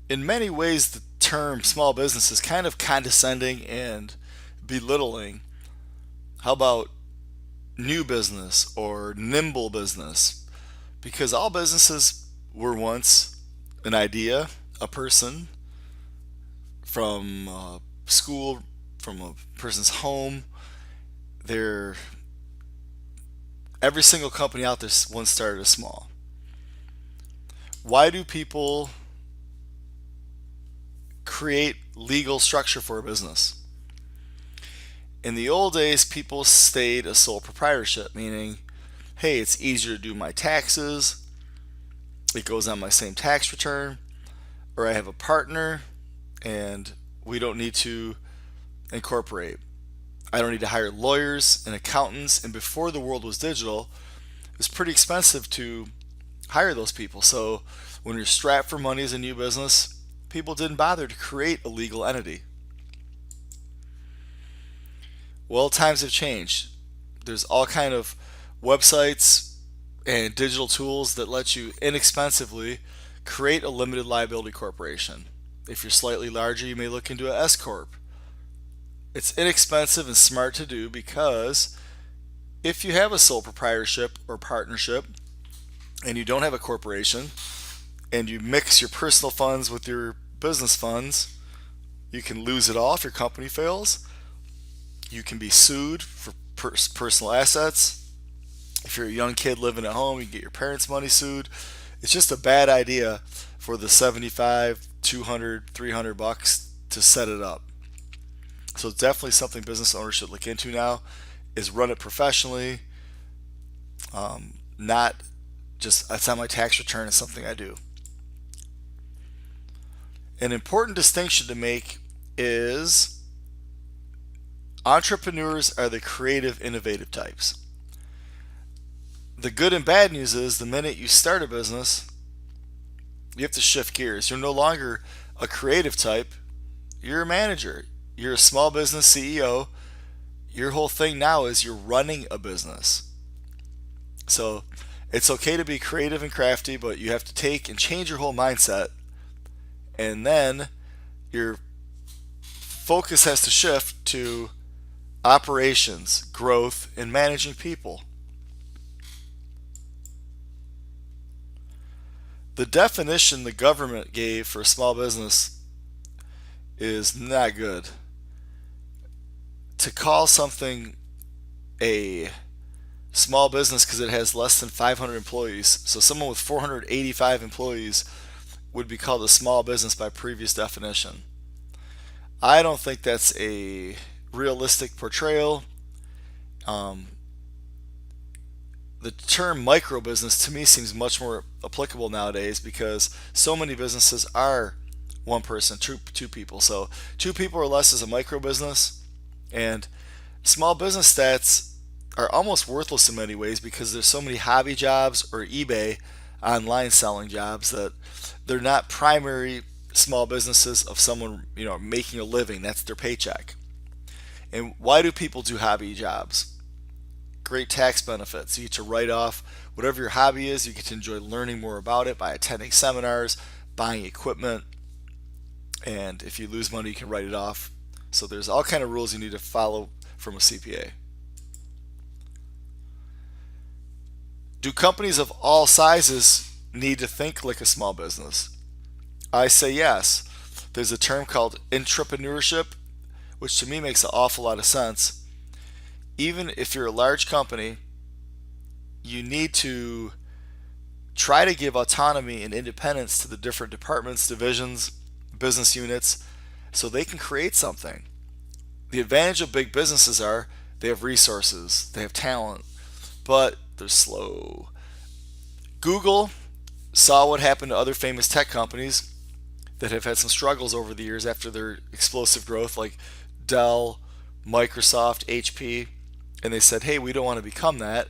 In many ways, the term small business is kind of condescending and belittling. How about new business or nimble business? Because all businesses were once an idea, a person, from school, from a person's home. They're every single company out there once started as small. Why do people create legal structure for a business? In the old days, people stayed a sole proprietorship, meaning, hey, it's easier to do my taxes, it goes on my same tax return, or I have a partner and we don't need to incorporate. I don't need to hire lawyers and accountants. And before the world was digital, it was pretty expensive to hire those people. So when you're strapped for money as a new business, people didn't bother to create a legal entity. Well, times have changed. There's all kind of websites and digital tools that let you inexpensively create a limited liability corporation. If you're slightly larger, you may look into a S corp. It's inexpensive and smart to do because if you have a sole proprietorship or partnership and you don't have a corporation and you mix your personal funds with your business funds, you can lose it all if your company fails. You can be sued for personal assets. If you're a young kid living at home, you can get your parents' money sued. It's just a bad idea for the 75, 200, 300 bucks to set it up. So it's definitely something business owners should look into now is run it professionally, not just it's on my tax return, it's something I do. An important distinction to make is entrepreneurs are the creative, innovative types. The good and bad news is the minute you start a business, you have to shift gears. You're no longer a creative type, you're a manager. You're a small business CEO. Your whole thing now is you're running a business. So it's okay to be creative and crafty, but you have to take and change your whole mindset. And then your focus has to shift to operations, growth, and managing people. The definition the government gave for a small business is not good. To call something a small business because it has less than 500 employees, so someone with 485 employees would be called a small business by previous definition. I don't think that's a realistic portrayal. Um, the term micro business to me seems much more applicable nowadays because so many businesses are one person, two people. So two people or less is a micro business, and small business stats are almost worthless in many ways because there's so many hobby jobs or eBay online selling jobs that they're not primary small businesses of someone making a living. That's their paycheck. And why do people do hobby jobs? Great tax benefits. You get to write off whatever your hobby is. You get to enjoy learning more about it by attending seminars, buying equipment, and if you lose money, you can write it off. So there's all kind of rules you need to follow from a CPA. Do companies of all sizes need to think like a small business? I say yes. There's a term called entrepreneurship, which to me makes an awful lot of sense. Even if you're a large company, you need to try to give autonomy and independence to the different departments, divisions, business units, so they can create something. The advantage of big businesses are they have resources, they have talent, but they're slow. Google saw what happened to other famous tech companies that have had some struggles over the years after their explosive growth, like Dell, Microsoft, HP, and they said, hey, we don't want to become that.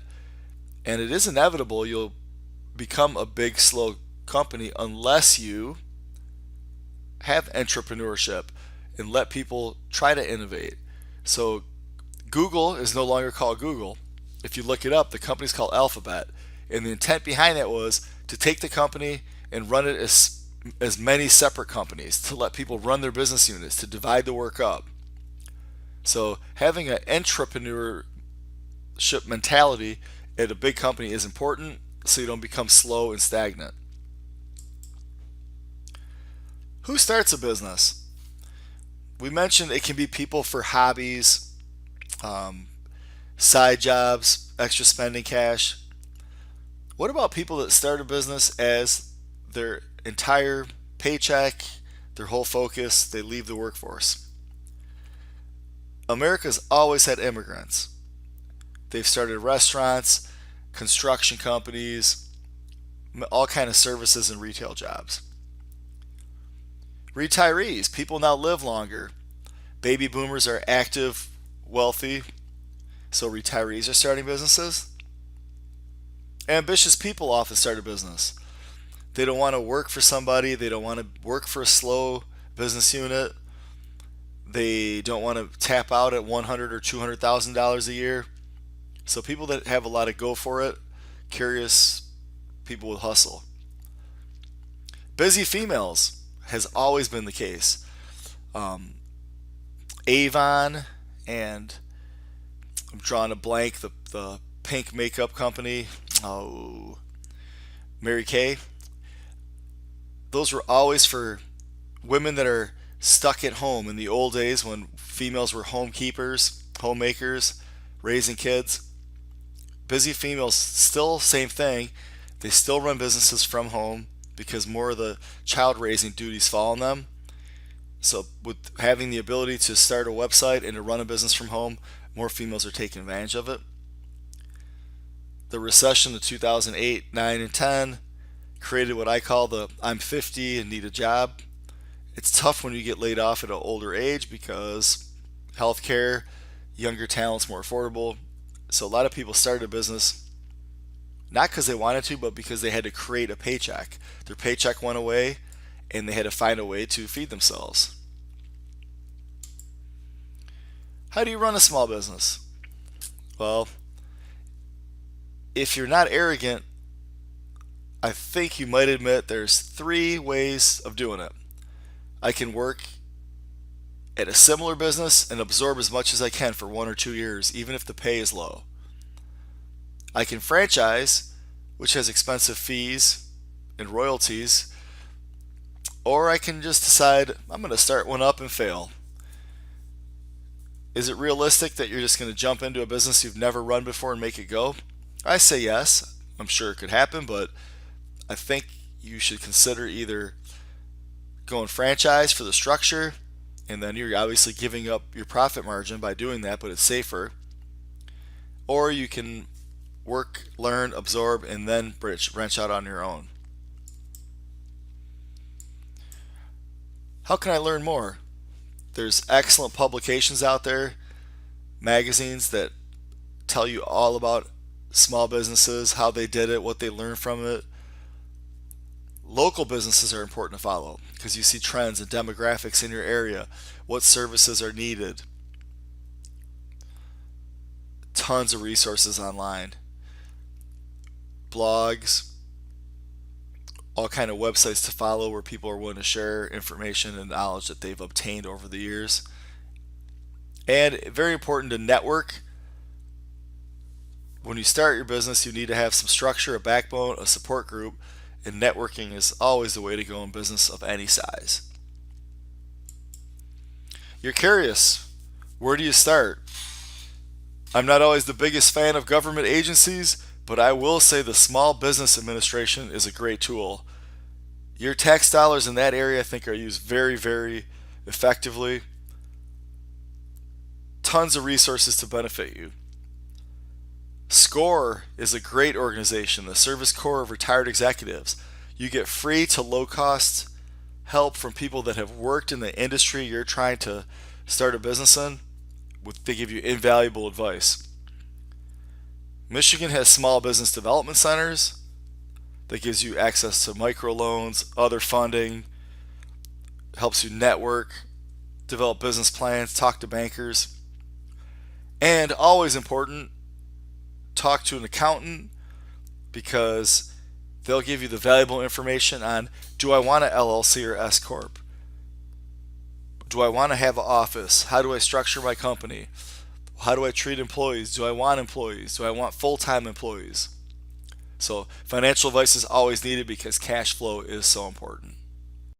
And it is inevitable you'll become a big, slow company unless you have entrepreneurship and let people try to innovate. So Google is no longer called Google. If you look it up, the company's called Alphabet. And the intent behind that was to take the company and run it as as many separate companies, to let people run their business units, to divide the work up. So having an entrepreneurship mentality at a big company is important so you don't become slow and stagnant. Who starts a business? We mentioned it can be people for hobbies, um, side jobs, extra spending cash. What about people that start a business as their entire paycheck, their whole focus, they leave the workforce? America's always had immigrants. They've started restaurants, construction companies, all kind of services and retail jobs. Retirees, people now live longer. Baby boomers are active, wealthy, so retirees are starting businesses. Ambitious people often start a business. They don't want to work for somebody, they don't want to work for a slow business unit. They don't want to tap out at $100,000 or $200,000 a year. So people that have a lot of go for it, curious people with hustle. Busy females has always been the case. Avon and I'm drawing a blank, the pink makeup company, Mary Kay. Those were always for women that are stuck at home in the old days when females were homekeepers, homemakers, raising kids. Busy females, still same thing. They still run businesses from home because more of the child raising duties fall on them. So with having the ability to start a website and to run a business from home, more females are taking advantage of it. The recession of 2008, 9, and 10 created what I call the I'm 50 and need a job. It's tough when you get laid off at an older age because healthcare, younger talent's more affordable. So a lot of people started a business not because they wanted to, but because they had to create a paycheck. Their paycheck went away and they had to find a way to feed themselves. How do you run a small business? Well, if you're not arrogant, I think you might admit there's 3 ways of doing it. I can work at a similar business and absorb as much as I can for 1 or 2 years, even if the pay is low. I can franchise, which has expensive fees and royalties, or I can just decide I'm going to start one up and fail. Is it realistic that you're just going to jump into a business you've never run before and make it go? I say yes. I'm sure it could happen, but I think you should consider either going franchise for the structure, and then you're obviously giving up your profit margin by doing that, but it's safer. Or you can work, learn, absorb, and then branch out on your own. How can I learn more? There's excellent publications out there, magazines that tell you all about small businesses, how they did it, what they learned from it. Local businesses are important to follow because you see trends and demographics in your area, what services are needed. Tons of resources online, blogs, all kind of websites to follow where people are willing to share information and knowledge that they've obtained over the years. And very important to network. When you start your business, you need to have some structure, a backbone, a support group, and networking is always the way to go in business of any size. You're curious, where do you start? I'm not always the biggest fan of government agencies, but I will say the Small Business Administration is a great tool. Your tax dollars in that area, I think, are used very, very effectively. Tons of resources to benefit you. SCORE is a great organization, the Service Corps of Retired Executives. You get free to low cost help from people that have worked in the industry you're trying to start a business in. They give you invaluable advice. Michigan has small business development centers that gives you access to microloans, other funding, helps you network, develop business plans, talk to bankers. And always important, talk to an accountant because they'll give you the valuable information on Do I want an LLC or S Corp? Do I want to have an office? How do I structure my company? How do I treat employees? Do I want employees? Do I want full-time employees? So financial advice is always needed because cash flow is so important.